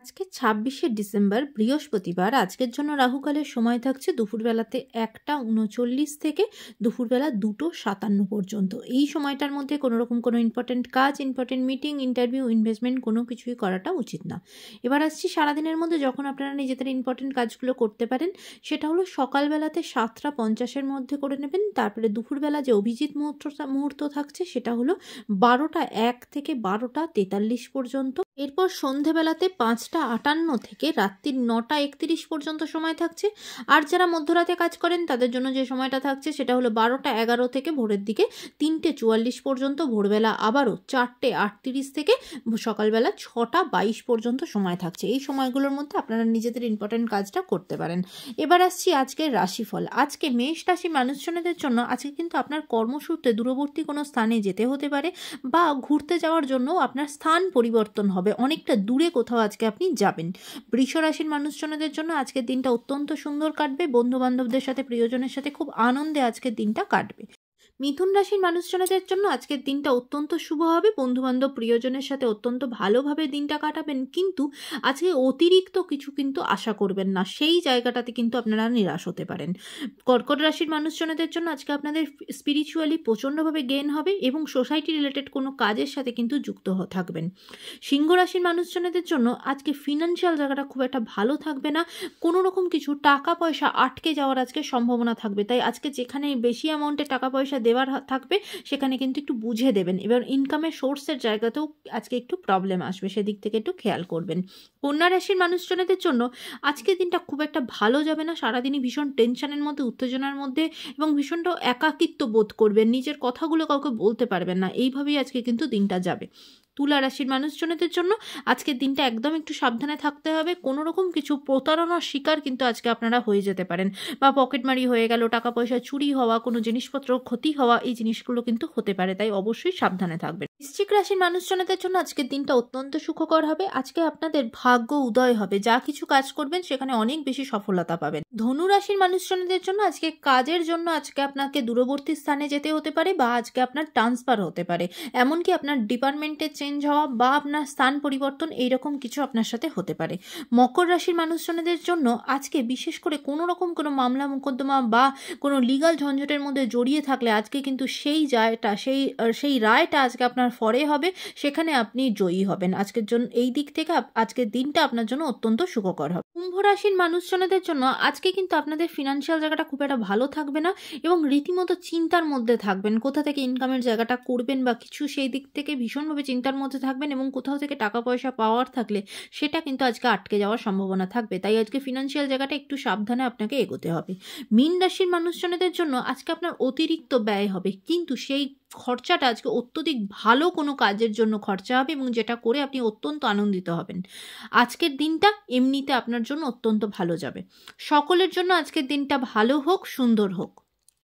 আজকে ২৬শে ডিসেম্বর বৃহস্পতিবার। আজকের জন্য রাহুকালের সময় থাকছে দুপুরবেলাতে ১টা ৩৯ থেকে দুপুরবেলা ২টো ৫৭ পর্যন্ত। এই সময়টার মধ্যে কোনোরকম কোনো ইম্পর্টেন্ট কাজ, ইম্পর্টেন্ট মিটিং, ইন্টারভিউ, ইনভেস্টমেন্ট কোনো কিছুই করাটা উচিত না। এবার আসছি সারাদিনের মধ্যে যখন আপনারা নিজেদের ইম্পর্টেন্ট কাজগুলো করতে পারেন সেটা হলো সকালবেলাতে ৭টা ৫০-এর মধ্যে করে নেবেন। তারপরে দুপুরবেলা যে অভিজিৎ মুহূর্ত থাকছে সেটা হলো ১২টা ১ থেকে ১২টা ৪৩ পর্যন্ত। এরপর সন্ধেবেলাতে ৫টা ৫৮ থেকে রাত্রির ৯টা ৩১ পর্যন্ত সময় থাকছে। আর যারা মধ্যরাতে কাজ করেন তাদের জন্য যে সময়টা থাকছে সেটা হলো ১২টা ১১ থেকে ভোরের দিকে ৩টে ৪৪ পর্যন্ত, ভোরবেলা আবারও ৪টে ৩৮ থেকে সকালবেলা ৬টা ২২ পর্যন্ত সময় থাকছে। এই সময়গুলোর মধ্যে আপনারা নিজেদের ইম্পর্টেন্ট কাজটা করতে পারেন। এবার আসছি আজকের রাশিফল। আজকে মেষ রাশি মানুষজনদের জন্য আজকে কিন্তু আপনার কর্মসূত্রে দূরবর্তী কোনো স্থানে যেতে হতে পারে বা ঘুরতে যাওয়ার জন্য আপনার স্থান পরিবর্তন হবে, অনেকটা দূরে কোথাও আজকে আপনি যাবেন। বৃষ রাশির মানুষজনদের জন্য আজকের দিনটা অত্যন্ত সুন্দর কাটবে। বন্ধু বান্ধবদের সাথে, প্রিয়জনের সাথে খুব আনন্দে আজকের দিনটা কাটবে। মিথুন রাশির মানুষজনদের জন্য আজকের দিনটা অত্যন্ত শুভ হবে। বন্ধুবান্ধব, প্রিয়জনের সাথে অত্যন্ত ভালোভাবে দিনটা কাটাবেন, কিন্তু আজকে অতিরিক্ত কিছু কিন্তু আশা করবেন না, সেই জায়গাটাতে কিন্তু আপনারা নিরাশ হতে পারেন। কর্কট রাশির মানুষজনদের জন্য আজকে আপনাদের স্পিরিচুয়ালি প্রচণ্ডভাবে গেইন হবে এবং সোসাইটি রিলেটেড কোনো কাজের সাথে কিন্তু যুক্ত থাকবেন। সিংহ রাশির মানুষজনদের জন্য আজকে ফিনান্সিয়াল জায়গাটা খুব একটা ভালো থাকবে না, কোনো রকম কিছু টাকা পয়সা আটকে যাওয়ার আজকে সম্ভাবনা থাকবে। তাই আজকে যেখানে বেশি অ্যামাউন্টে টাকা পয়সা দেওয়ার থাকবে সেখানে কিন্তু একটু বুঝে দেবেন। এবার ইনকামের সোর্সের জায়গাতেও আজকে একটু প্রবলেম আসবে, সেদিক থেকে একটু খেয়াল করবেন। কন্যা রাশির মানুষজনদের জন্য আজকের দিনটা খুব একটা ভালো যাবে না। সারাদিনই ভীষণ টেনশনের মধ্যে, উত্তেজনার মধ্যে এবং ভীষণটা একাকিত্ব বোধ করবেন, নিজের কথাগুলো কাউকে বলতে পারবেন না, এইভাবেই আজকে কিন্তু দিনটা যাবে। তুলা রাশির মানুষজনদের জন্য আজকের দিনটা একদম একটু সাবধানে থাকতে হবে। কোনো রকম কিছু প্রতারণার শিকার কিন্তু আজকে আপনারা হয়ে যেতে পারেন, বা পকেটমারি হয়ে গেল, টাকা পয়সা চুরি হওয়া, কোনো জিনিসপত্র ক্ষতি হওয়া, এই জিনিসগুলো কিন্তু হতে পারে, তাই অবশ্যই সাবধানে থাকবেন। বৃশ্চিক রাশির মানুষজনদের জন্য আজকের দিনটা অত্যন্ত সুখকর হবে। আজকে আপনাদের ভাগ্য উদয় হবে, যা কিছু কাজ করবেন সেখানে অনেক বেশি সফলতা পাবেন। ধনু রাশির মানুষজনদের জন্য আজকে কাজের জন্য আজকে আপনাকে দূরবর্তী স্থানে যেতে হতে পারে, বা আজকে আপনার ট্রান্সফার হতে পারে, এমনকি আপনার ডিপার্টমেন্টে চেঞ্জ হওয়া বা আপনার স্থান পরিবর্তন, এইরকম কিছু আপনার সাথে হতে পারে। মকর রাশির মানুষজনদের জন্য আজকে বিশেষ করে কোনো রকম কোনো মামলা মোকদ্দমা বা কোনো লিগাল ঝঞ্ঝটের মধ্যে জড়িয়ে থাকলে আজকে কিন্তু সেই রায়টা আজকে আপনার ফরে হবে, সেখানে আপনি জয়ী হবেন। আজকের জন্য এই দিক থেকে আজকের দিনটা আপনার জন্য অত্যন্ত সুখকর হবে। কুম্ভ রাশির মানুষজনদের জন্য আজকে কিন্তু আপনাদের ফিনান্সিয়াল জায়গাটা খুব একটা ভালো থাকবে না এবং রীতিমতো চিন্তার মধ্যে থাকবেন, কোথা থেকে ইনকামের জায়গাটা করবেন বা কিছু, সেই দিক থেকে ভীষণভাবে চিন্তার মধ্যে থাকবেন এবং কোথাও থেকে টাকা পয়সা পাওয়ার থাকলে সেটা কিন্তু আজকে আটকে যাওয়ার সম্ভাবনা থাকবে। তাই আজকে ফিনান্সিয়াল জায়গাটা একটু সাবধানে আপনাকে এগোতে হবে। মীন রাশির মানুষজনদের জন্য আজকে আপনার অতিরিক্ত ব্যয় হবে, কিন্তু সেই খরচাটা আজকে অত্যধিক ভালো কোনো কাজের জন্য খরচা হবে এবং যেটা করে আপনি অত্যন্ত আনন্দিত হবেন। আজকের দিনটা এমনিতে আপনার জন্য অত্যন্ত ভালো যাবে। সকলের জন্য আজকের দিনটা ভালো হোক, সুন্দর হোক।